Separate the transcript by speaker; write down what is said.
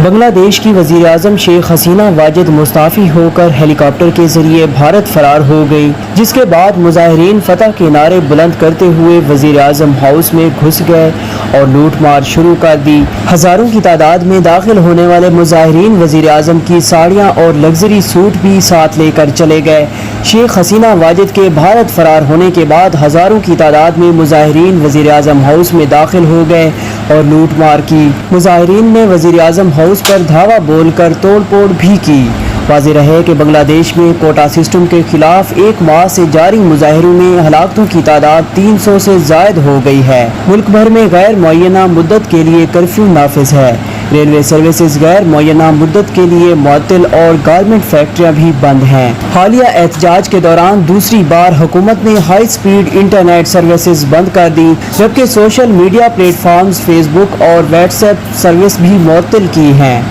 Speaker 1: بنگلہ دیش کی وزیر اعظم شیخ حسینہ واجد مستعفی ہو کر ہیلی کاپٹر کے ذریعے بھارت فرار ہو گئی، جس کے بعد مظاہرین فتح کے نعرے بلند کرتے ہوئے وزیر اعظم ہاؤس میں گھس گئے اور لوٹ مار شروع کر دی۔ ہزاروں کی تعداد میں داخل ہونے والے مظاہرین وزیر اعظم کی ساڑیاں اور لگژری سوٹ بھی ساتھ لے کر چلے گئے۔ شیخ حسینہ واجد کے بھارت فرار ہونے کے بعد ہزاروں کی تعداد میں مظاہرین وزیر اعظم ہاؤس میں داخل ہو گئے اور لوٹ مار کی۔ مظاہرین نے وزیر اعظم ہاؤس پر دھاوا بول کر توڑ پھوڑ بھی کی۔ واضح رہے کہ بنگلہ دیش میں کوٹا سسٹم کے خلاف ایک ماہ سے جاری مظاہروں میں ہلاکتوں کی تعداد 300 سے زائد ہو گئی ہے۔ ملک بھر میں غیر معینہ مدت کے لیے کرفیو نافذ ہے۔ ریلوے سروسز غیر معینہ مدت کے لیے معطل اور گارمنٹ فیکٹریاں بھی بند ہیں۔ حالیہ احتجاج کے دوران دوسری بار حکومت نے ہائی سپیڈ انٹرنیٹ سروسز بند کر دی، جبکہ social media platforms Facebook اور واٹس ایپ سروس بھی معطل کی ہیں۔